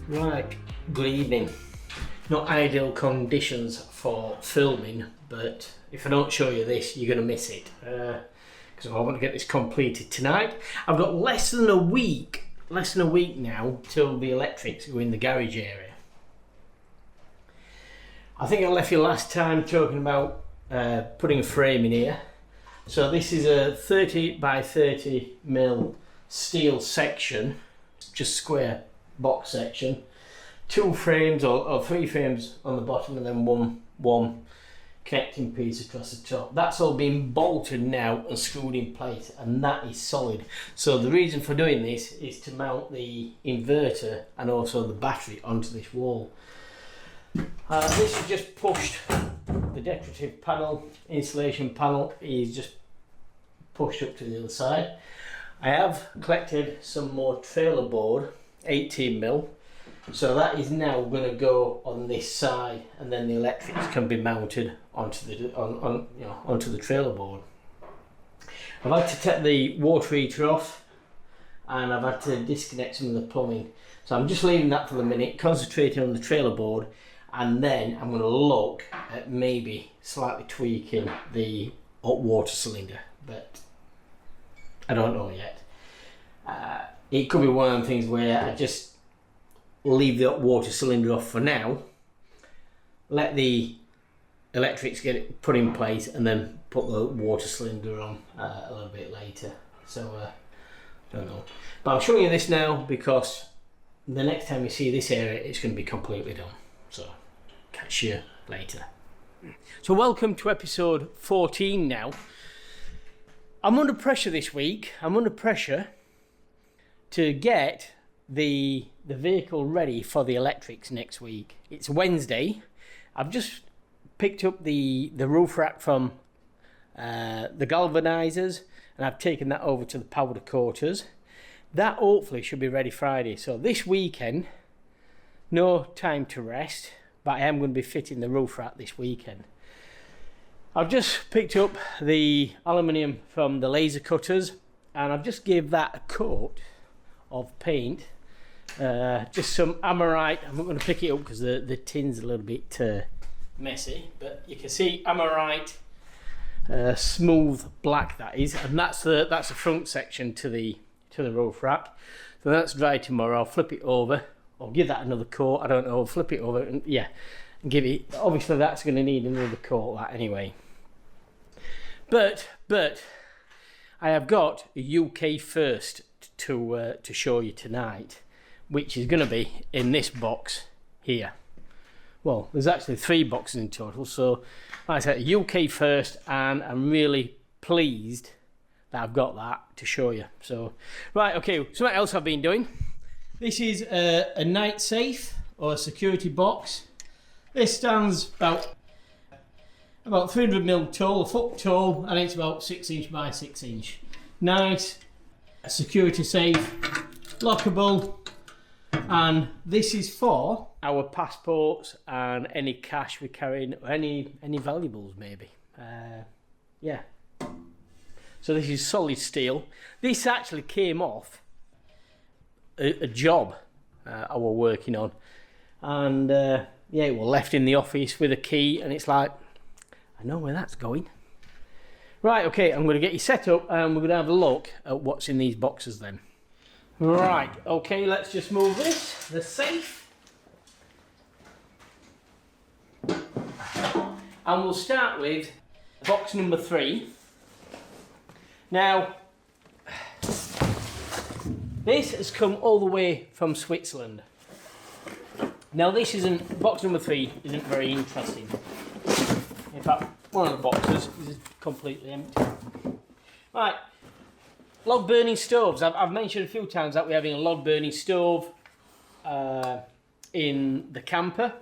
Right, good evening. Not ideal conditions for filming, but if I don't show you this, you're going to miss it. Because I want to get this completed tonight. I've got less than a week now till the electrics go in the garage area. I think I left you last time talking about putting a frame in here. So this is a 30 by 30 mil steel section, just square box section, two frames or three frames on the bottom and then one connecting piece across the top. That's all been bolted now and screwed in place, and that is solid. So the reason for doing this is to mount the inverter and also the battery onto this wall. This is just pushed, the decorative panel, insulation panel is just pushed up to the other side. I have collected some more trailer board, 18 mil, so that is now going to go on this side, and then the electrics can be mounted onto the onto the trailer board. I've had to take the water heater off, and I've had to disconnect some of the plumbing. So I'm just leaving that for the minute, concentrating on the trailer board, and then I'm going to look at maybe slightly tweaking the hot water cylinder, but I don't know yet. It could be one of the things where I just leave the hot water cylinder off for now, let the electrics get it put in place, and then put the water cylinder on a little bit later. So I don't know, but I'm showing you this now because the next time you see this area it's going to be completely done. So catch you later. So welcome to episode 14 now. I'm under pressure this week. I'm under pressure to get the vehicle ready for the electrics next week. It's Wednesday. I've just picked up the roof rack from the galvanizers, and I've taken that over to the powder coaters. That hopefully should be ready Friday. So this weekend, no time to rest, but I am going to be fitting the roof rack this weekend. I've just picked up the aluminium from the laser cutters, and I've just gave that a coat of paint, just some Amorite. I'm not going to pick it up because the tin's a little bit messy, but you can see Amorite, smooth black that is, and that's the front section to the roof rack. So that's dry tomorrow. I'll flip it over, or give that another coat. I don't know. I'll flip it over and and give it. Obviously, that's going to need another coat. That anyway. But I have got a UK first to show you tonight, which is going to be in this box here. Well, there's actually 3 boxes in total, so like I said, UK first, and I'm really pleased that I've got that to show you. So right, okay, something else I've been doing. This is a night safe or a security box. This stands about 300 mil tall, a foot tall, and it's about 6 inch by 6 inch. Nice security safe, lockable, and this is for our passports and any cash we carry, or any valuables maybe. Yeah. So this is solid steel. This actually came off a job I was working on, and it was left in the office with a key, and it's like, I know where that's going. Right, okay, I'm going to get you set up, and we're going to have a look at what's in these boxes then. Right, okay, let's just move this, the safe. And we'll start with box number 3. Now, this has come all the way from Switzerland. Now box number 3 isn't very interesting. In fact, one of the boxes is completely empty. Right, log burning stoves. I've mentioned a few times that we're having a log burning stove in the camper.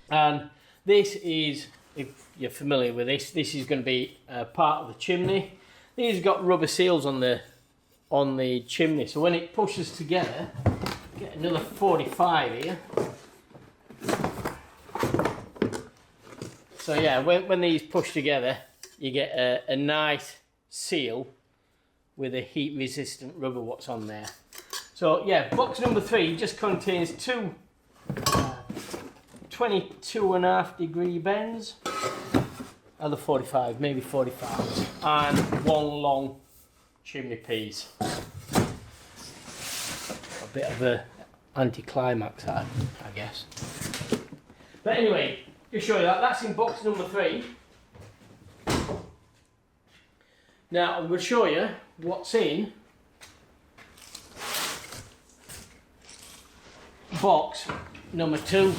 And this is, if you're familiar with this is going to be part of the chimney. These have got rubber seals on the chimney, so when it pushes together, get another 45 here. So yeah, when these push together, you get a nice seal with a heat resistant rubber what's on there. So yeah, box number 3 just contains two 22.5 degree bends, other 45, maybe 45, and one long chimney piece. A bit of a anticlimax, I guess. But anyway, just show you that's in box number 3. Now I'm going to show you what's in box number 2.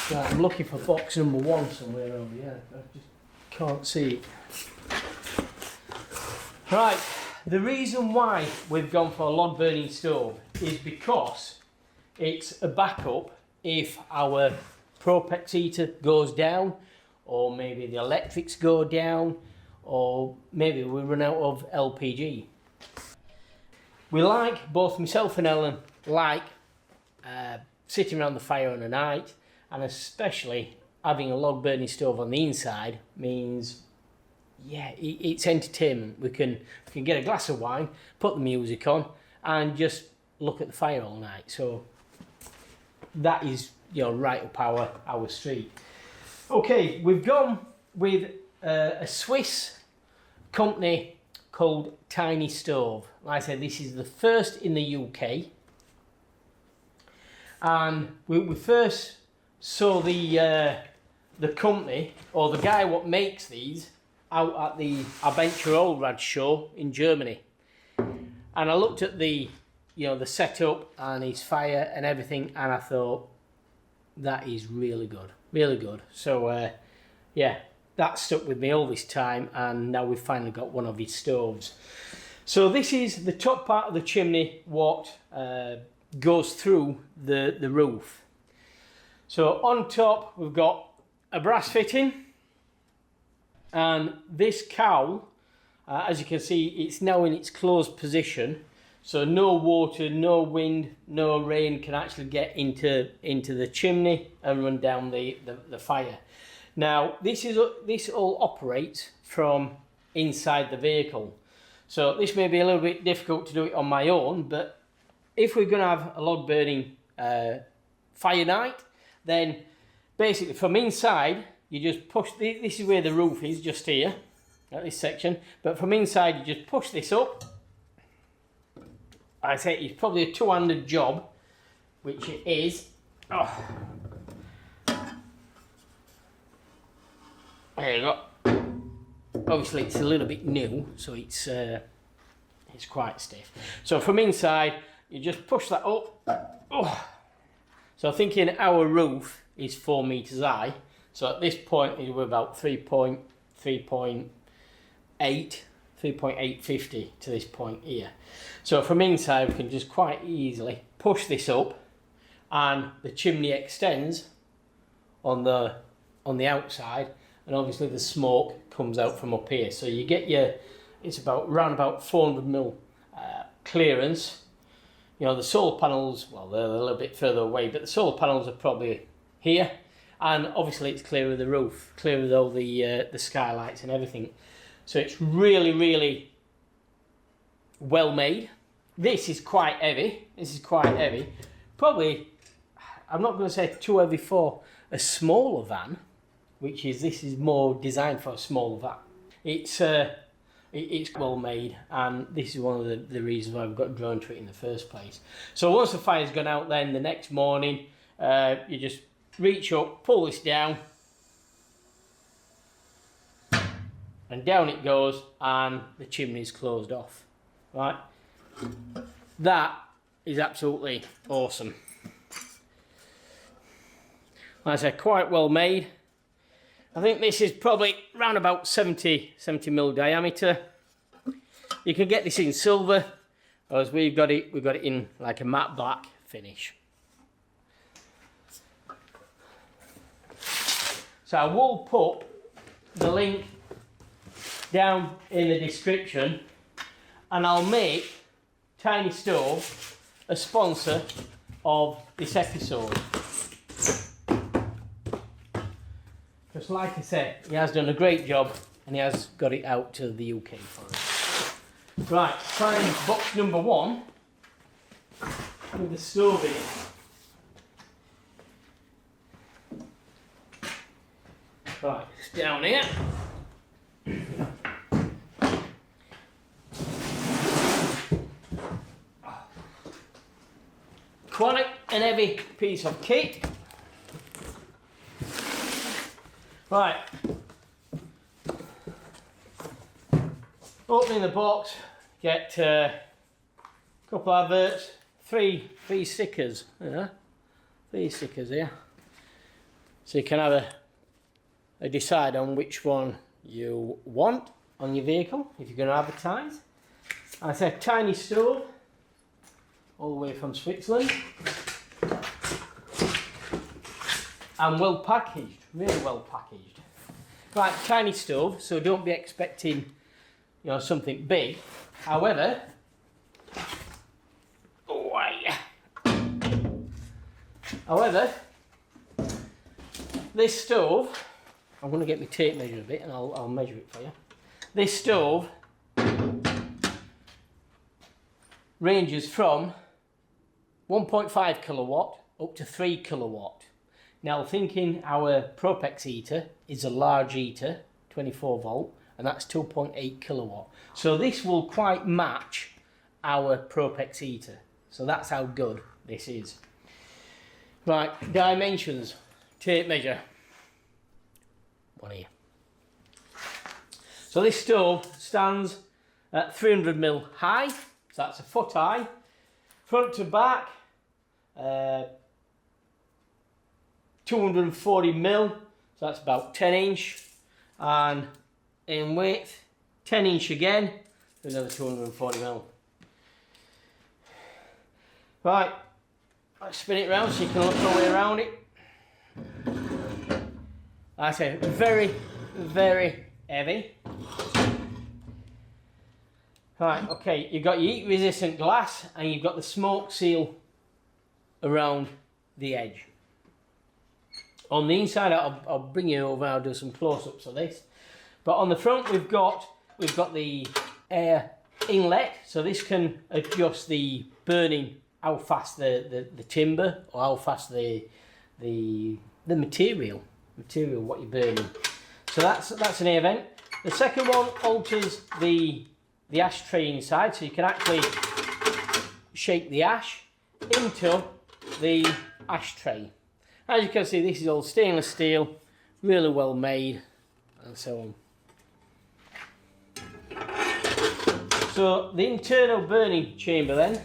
Right, I'm looking for box number 1 somewhere over here. I just can't see it. Right, the reason why we've gone for a log burning stove is because it's a backup if our Propex heater goes down, or maybe the electrics go down, or maybe we run out of LPG. We like, both myself and Ellen, like sitting around the fire on a night, and especially having a log burning stove on the inside means, yeah, it's entertainment. We can get a glass of wine, put the music on, and just look at the fire all night. So that is, you know, right up our street. Okay, we've gone with a Swiss company called Tiny Stove. Like I said, this is the first in the UK, and we first saw the company, or the guy what makes these, out at the Overland show in Germany, and I looked at the, you know, the setup and his fire and everything, and I thought that is really good, really good. So yeah, that stuck with me all this time, and now we've finally got one of his stoves. So this is the top part of the chimney, what goes through the roof. So on top we've got a brass fitting, and this cowl, as you can see, it's now in its closed position, so no water, no wind, no rain can actually get into the chimney and run down the fire. Now this all operates from inside the vehicle, so this may be a little bit difficult to do it on my own, but if we're going to have a log burning fire night, then basically from inside you just push, this is where the roof is, just here at this section, but from inside you just push this up. I say it's probably a two-handed job, which it is. Oh. There you go. Obviously it's a little bit new, so it's quite stiff. So from inside you just push that up. Oh. So thinking our roof is 4 meters high, so at this point we're about 3.850 to this point here. So from inside we can just quite easily push this up, and the chimney extends on the outside, and obviously the smoke comes out from up here. So you get it's around about 400mm clearance. You know, the solar panels, well, they're a little bit further away, but the solar panels are probably here, and obviously it's clear of the roof, clear of all the skylights and everything. So it's really, really well made. This is quite heavy. Probably, I'm not going to say too heavy for a smaller van, this is more designed for a smaller van. It's well made, and this is one of the reasons why we've got drawn to it in the first place. So once the fire's gone out, then the next morning you just reach up, pull this down, and down it goes, and the chimney is closed off. Right, that is absolutely awesome. Like I said, quite well made. I think this is probably around about 70mm diameter. You can get this in silver, as we've got it in like a matte black finish. So I will put the link down in the description, and I'll make Tiny Stove a sponsor of this episode. Because like I said, he has done a great job, and he has got it out to the UK for us. Right, time box number 1. with the stove in it. Right, it's down here. Quite an heavy piece of kit. Right. Opening the box, get a couple of adverts, three stickers, yeah, 3 stickers here, so you can have a decide on which one you want on your vehicle if you're going to advertise. I said tiny stove, all the way from Switzerland, and well packaged, really well packaged. Right, tiny stove, so don't be expecting, you know, something big. However, this stove, I'm going to get my tape measure a bit and I'll measure it for you. This stove ranges from 1.5 kilowatt up to 3 kilowatt. Now, thinking our Propex heater is a large heater, 24 volt, and that's 2.8 kilowatt. So this will quite match our Propex heater. So that's how good this is. Right, dimensions, tape measure. One here. So this stove stands at 300mm high, so that's a foot high. Front to back, 240mm, so that's about 10 inch. And in width, 10 inch again, another 240mm. Right, let's spin it around so you can look all the way around it. Like I say, very, very heavy. Right, okay, you've got your heat resistant glass and you've got the smoke seal around the edge. On the inside, I'll bring you over, I'll do some close-ups of this. But on the front, we've got the air inlet, so this can adjust the burning, how fast the timber or how fast the material what you're burning. So that's an air vent. The second one alters the ashtray inside, so you can actually shake the ash into the ashtray. As you can see, this is all stainless steel, really well made, and so on. So the internal burning chamber then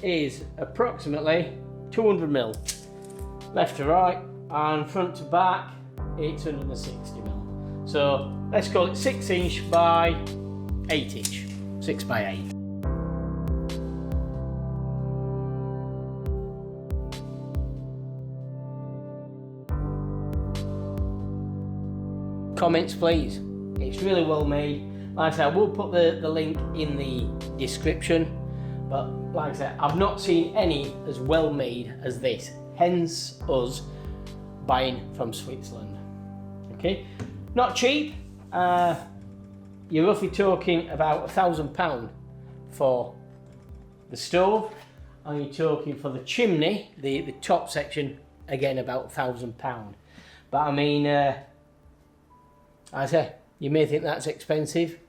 is approximately 200mm, left to right, and front to back 860mm. So let's call it 6 inch by 8 inch, 6 by 8. Comments please, it's really well made. Like I said, I will put the link in the description, but like I said, I've not seen any as well made as this, hence us buying from Switzerland. Okay, not cheap. You're roughly talking about £1,000 for the stove, and you're talking for the chimney, the top section, again about £1,000. But I mean, I say, you may think that's expensive.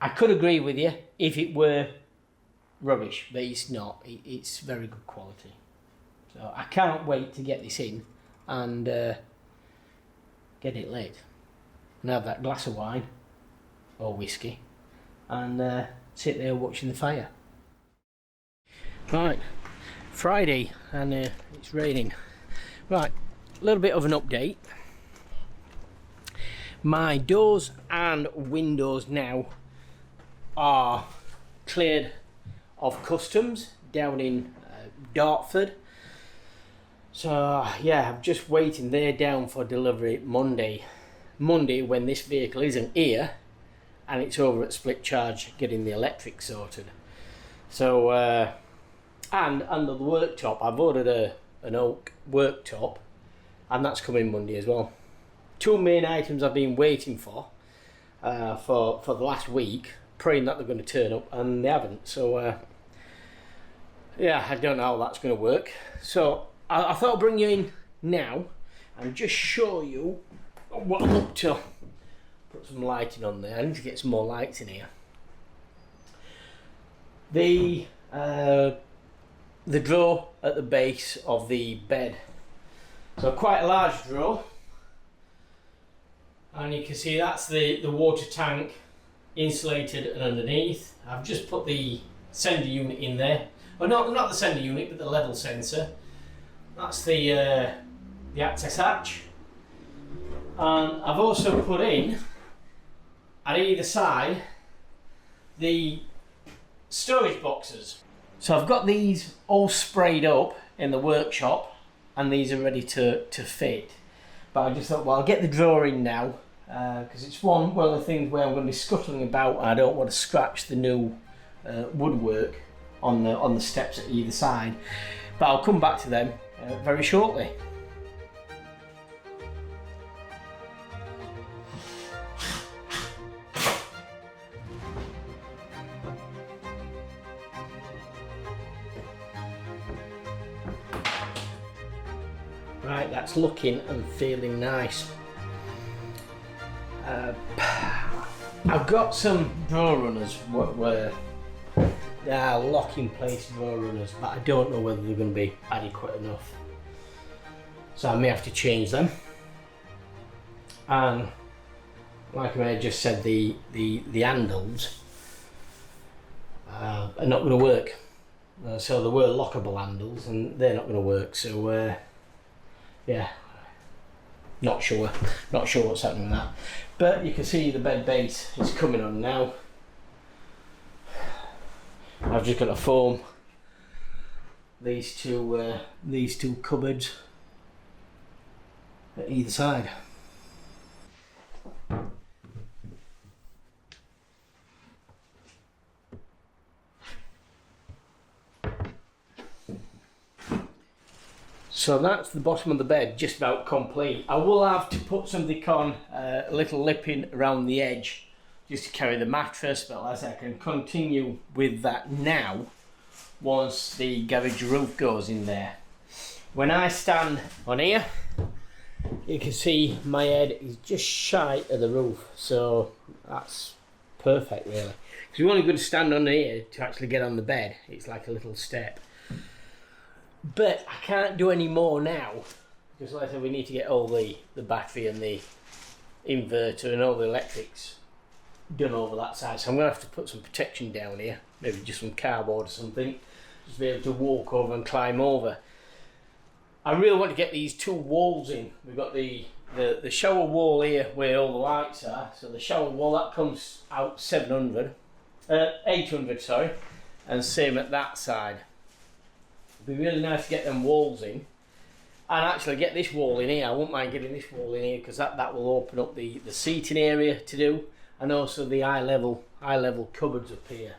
I could agree with you if it were rubbish, but it's not. It's very good quality. So I can't wait to get this in and get it lit and have that glass of wine or whiskey and sit there watching the fire. Right, Friday and it's raining. Right, a little bit of an update. My doors and windows now are cleared of customs down in Dartford. So yeah, I'm just waiting. They're down for delivery Monday when this vehicle isn't here and it's over at Split Charge getting the electric sorted. So and under the worktop, I've ordered an oak worktop and that's coming Monday as well. 2 main items I've been waiting for the last week, praying that they're going to turn up, and they haven't. So yeah, I don't know how that's going to work. So I thought I'd bring you in now and just show you what I'm up to. Put some lighting on there. I need to get some more lights in here. The drawer at the base of the bed. So quite a large drawer. And you can see that's the water tank insulated and underneath. I've just put the sender unit in there. Well, not the sender unit, but the level sensor. That's the access hatch. And I've also put in, at either side, the storage boxes. So I've got these all sprayed up in the workshop, and these are ready to fit. But I just thought, well, I'll get the drawer in now, because it's one of the things where I'm going to be scuttling about, and I don't want to scratch the new woodwork on the steps at either side. But I'll come back to them very shortly. Right, that's looking and feeling nice. I've got some drawer runners where they are lock in place drawer runners, but I don't know whether they're going to be adequate enough. So I may have to change them. And like I just said, the handles are not going to work. So there were lockable handles, and they're not going to work. So yeah, not sure what's happening with that. But you can see the bed base is coming on now. I've just got to form these two cupboards at either side. So that's the bottom of the bed, just about complete. I will have to put something on, a little lipping around the edge, just to carry the mattress, but as I can continue with that now, once the garage roof goes in there. When I stand on here, you can see my head is just shy of the roof, so that's perfect really. Because you're only going to stand on here to actually get on the bed. It's like a little step. But I can't do any more now, because like I said, we need to get all the battery and the inverter and all the electrics done over that side. So I'm going to have to put some protection down here, maybe just some cardboard or something, just be able to walk over and climb over. I really want to get these two walls in. We've got the shower wall here where all the lights are. So the shower wall, that comes out 800 sorry, and same at that side. It'd be really nice to get them walls in, and actually get this wall in here. I wouldn't mind getting this wall in here, because that will open up the seating area to do, and also the eye level cupboards up here.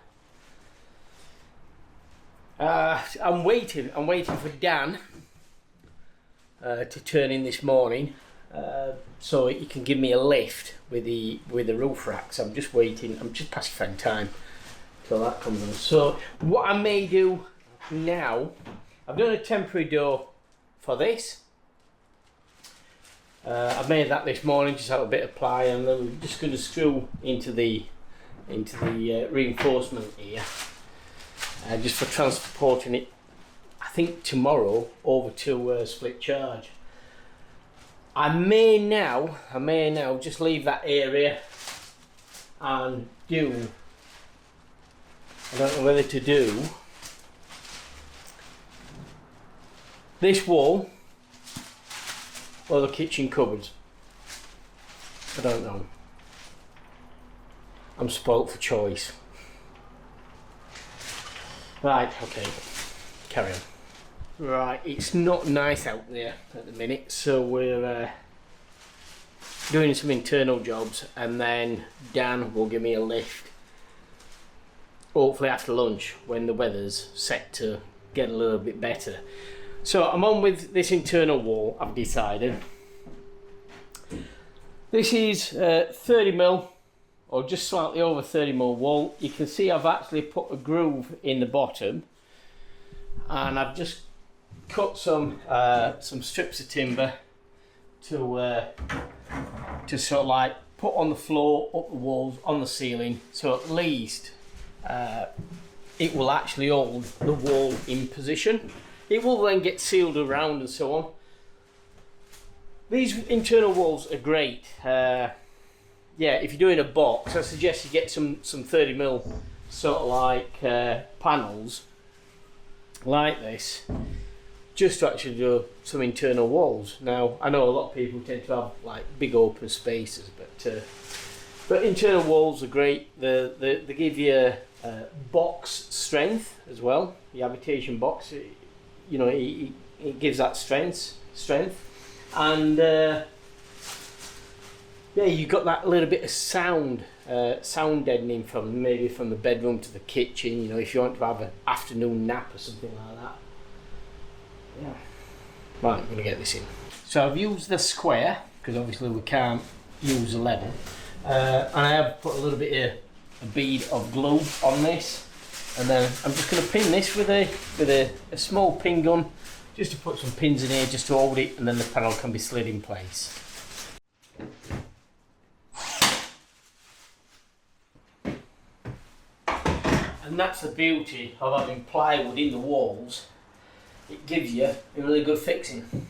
I'm waiting for Dan to turn in this morning, so he can give me a lift with the roof racks. I'm just waiting. I'm just pacifying time till that comes in. So what I may do now, I've done a temporary door for this. I've made that this morning, just had a bit of ply, and then we're just going to screw into the reinforcement here, just for transporting it, I think tomorrow, over to split charge. I may now just leave that area and do, I don't know whether to do this wall or the kitchen cupboards. I don't know. I'm spoilt for choice. Right, okay, carry on. Right, it's not nice out there at the minute, so we're doing some internal jobs, and then Dan will give me a lift, hopefully after lunch, when the weather's set to get a little bit better. So I'm on with this internal wall, I've decided. This is 30mm, or just slightly over 30mm wall. You can see I've actually put a groove in the bottom, and I've just cut some strips of timber to sort of like put on the floor, up the walls, on the ceiling, so at least it will actually hold the wall in position. It will then get sealed around and so on. These internal walls are great. Yeah, if you're doing a box, I suggest you get some 30mm sort of like panels like this, just to actually do some internal walls. Now, I know a lot of people tend to have like big open spaces, but internal walls are great. They give you box strength as well. The habitation box, you know, it gives that strength, and yeah, you got that little bit of sound deadening from maybe from the bedroom to the kitchen. You know, if you want to have an afternoon nap or something like that. Yeah. Right, I'm gonna get this in. So I've used the square because obviously we can't use a level, and I have put a little bit of a bead of glue on this, and then I'm just going to pin this with a small pin gun, just to put some pins in here just to hold it, and then the panel can be slid in place. And that's the beauty of having plywood in the walls. It gives you a really good fixing.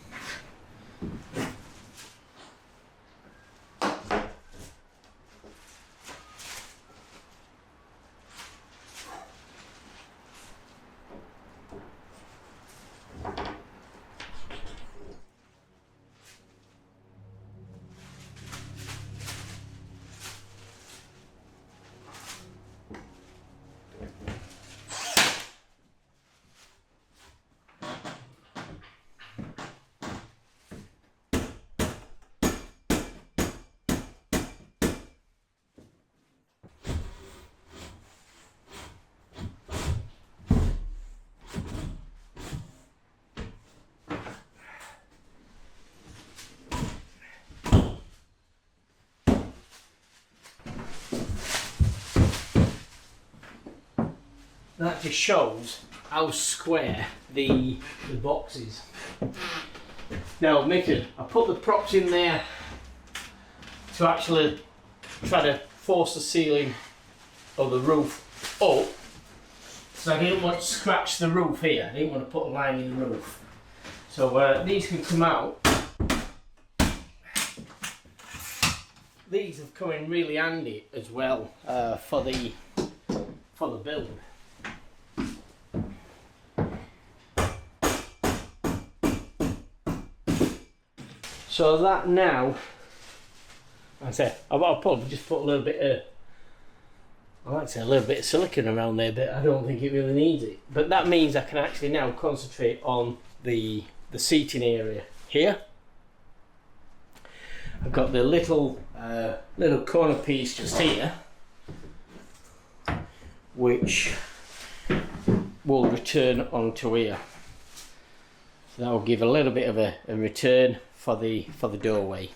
That just shows how square the box is. Now, admitted, I put the props in there to actually try to force the ceiling or the roof up, so I didn't want to scratch the roof here. I didn't want to put a line in the roof. So these can come out. These have come in really handy as well for the build. So that now, I'll probably just put a little bit of, I like to say a little bit of silicone around there, but I don't think it really needs it. But that means I can actually now concentrate on the seating area here. I've got the little corner piece just here, which will return onto here. So that will give a little bit of a return for the doorway.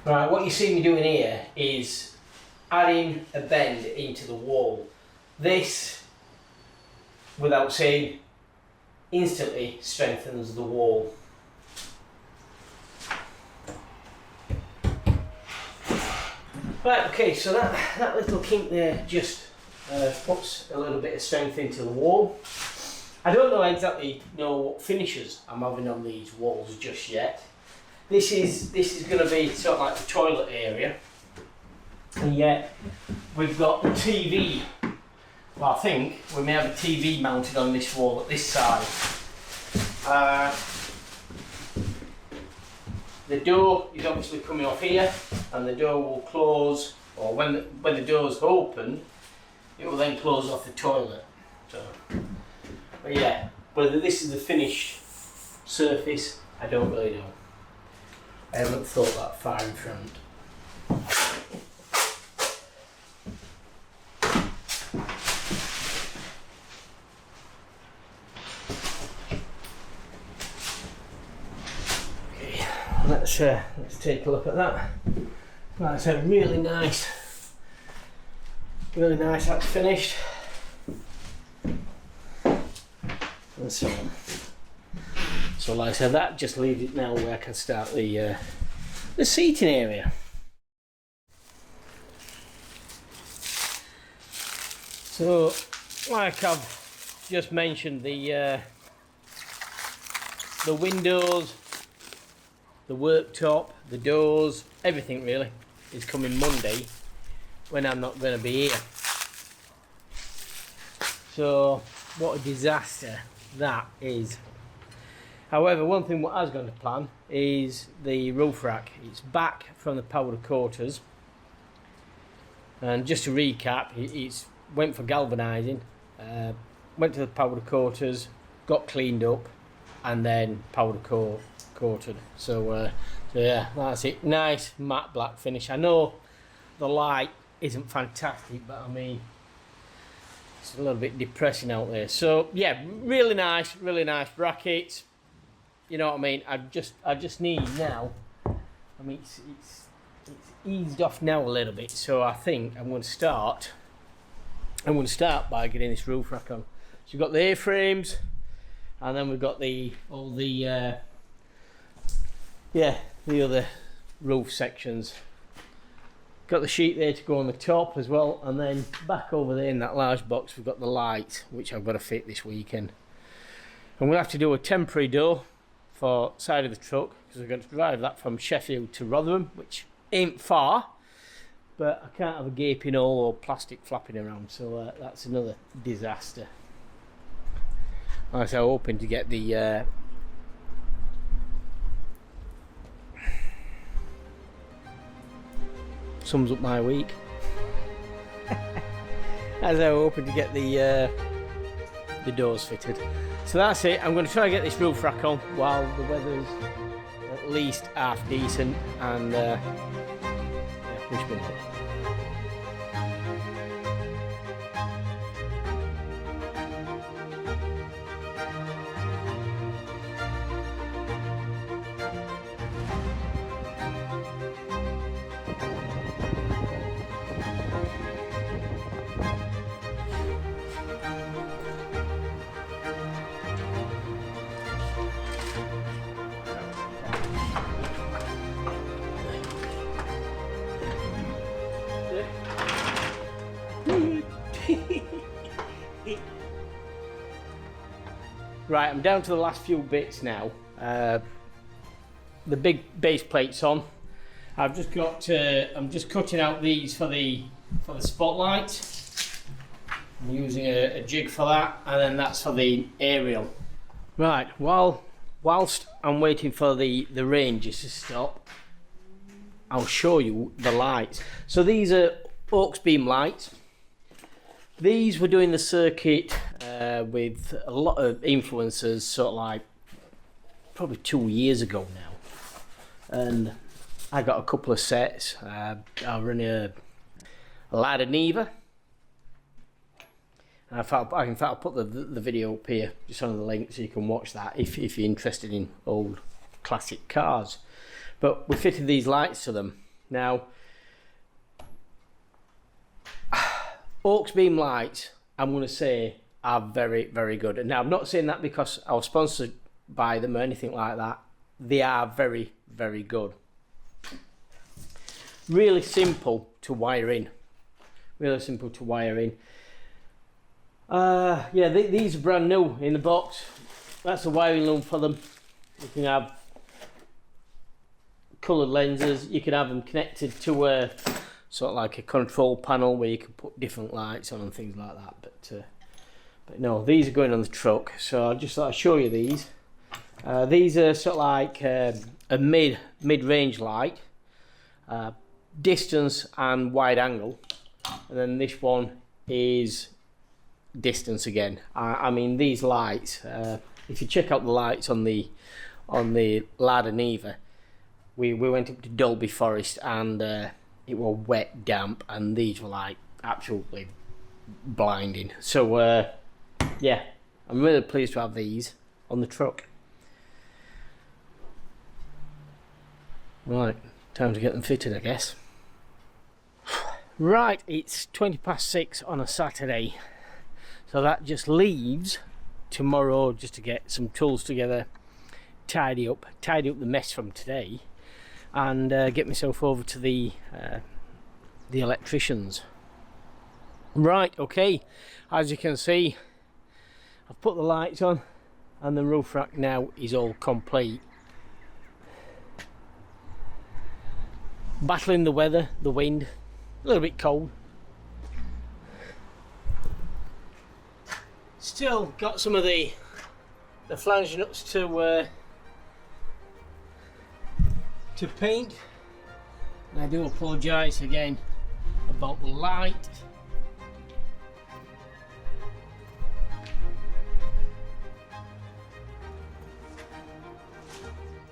Right, what you see me doing here is adding a bend into the wall. This, without saying, instantly strengthens the wall. Right, okay, so that little kink there just puts a little bit of strength into the wall. I don't know exactly what finishes I'm having on these walls just yet. This is going to be sort of like the toilet area, and yet we've got the TV. Well, I think we may have a TV mounted on this wall at this side. The door is obviously coming off here, and the door will close, or when the door's open, it will then close off the toilet. So, but yeah, whether this is the finished surface, I don't really know. I haven't thought that far in front. let's take a look at that. Like I said, really nice that's finished, and so on. So like I said, that just leaves it now where I can start the seating area. So like I've just mentioned, the windows, the worktop, the doors, everything really is coming Monday when I'm not going to be here. So what a disaster that is. However, one thing what I was going to plan is the roof rack. It's back from the powder coaters, and just to recap, it's went for galvanising, went to the powder coaters, got cleaned up, and then powder coated. So yeah, that's it. Nice matte black finish. I know the light isn't fantastic, but I mean, it's a little bit depressing out there. So yeah, really nice brackets. You know what I mean? I just need now. I mean, it's eased off now a little bit. So I think I'm going to start by getting this roof rack on. So you've got the A-frames, and then we've got the other roof sections. Got the sheet there to go on the top as well, and then back over there in that large box we've got the lights, which I've got to fit this weekend. And we'll have to do a temporary door for side of the truck, because we're going to drive that from Sheffield to Rotherham, which ain't far, but I can't have a gaping hole or plastic flapping around, so that's another disaster. I was hoping to get the sums up my week. As I was hoping to get the doors fitted. So that's it. I'm going to try and get this roof rack on while the weather's at least half decent, and yeah, wish me luck. Right, I'm down to the last few bits now. The big base plate's on. I've just got. I'm just cutting out these for the spotlight. I'm using a jig for that, and then that's for the aerial. Right, whilst I'm waiting for the ranges to stop, I'll show you the lights. So these are Oaks beam lights. These were doing the circuit with a lot of influencers, sort of like probably 2 years ago now, and I got a couple of sets. I run a ladder Neva. In fact, I'll put the video up here just on the link so you can watch that if you're interested in old classic cars. But we fitted these lights to them. Now, Oaks beam lights, I'm going to say, are very, very good. And now I'm not saying that because I was sponsored by them or anything like that. They are very, very good. Really simple to wire in. Really simple to wire in. Yeah, these are brand new in the box. That's the wiring loom for them. You can have coloured lenses. You can have them connected to a sort of like a control panel where you can put different lights on and things like that. But no, these are going on the truck. So I just thought I'd show you these. These are sort of like a mid-range light, distance and wide angle, and then this one is distance again. I mean, these lights, if you check out the lights on the ladder Neva, we went up to Dolby Forest, and it was wet, damp, and these were like absolutely blinding. So yeah, I'm really pleased to have these on the truck. Right, time to get them fitted, I guess. Right, it's 6:20 on a Saturday, so that just leaves tomorrow just to get some tools together, tidy up the mess from today, and get myself over to the electricians. Right, okay, as you can see, I've put the lights on and the roof rack now is all complete. Battling the weather, the wind, a little bit cold. Still got some of the flange nuts to paint. And I do apologise again about the light.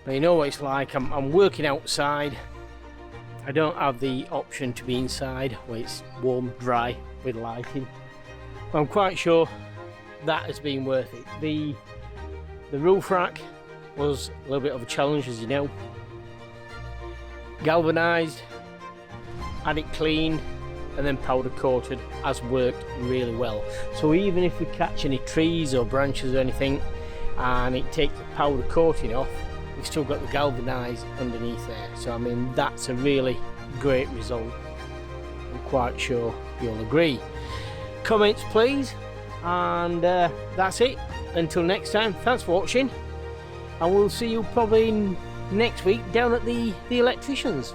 But you know what it's like, I'm working outside. I don't have the option to be inside where it's warm, dry with lighting. But I'm quite sure that has been worth it. The roof rack was a little bit of a challenge, as you know. Galvanised, had it cleaned and then powder coated has worked really well. So even if we catch any trees or branches or anything and it takes the powder coating off, we've still got the galvanised underneath there. So I mean, that's a really great result. I'm quite sure you'll agree. Comments please, and that's it. Until next time, thanks for watching, and we'll see you probably next week down at the electricians.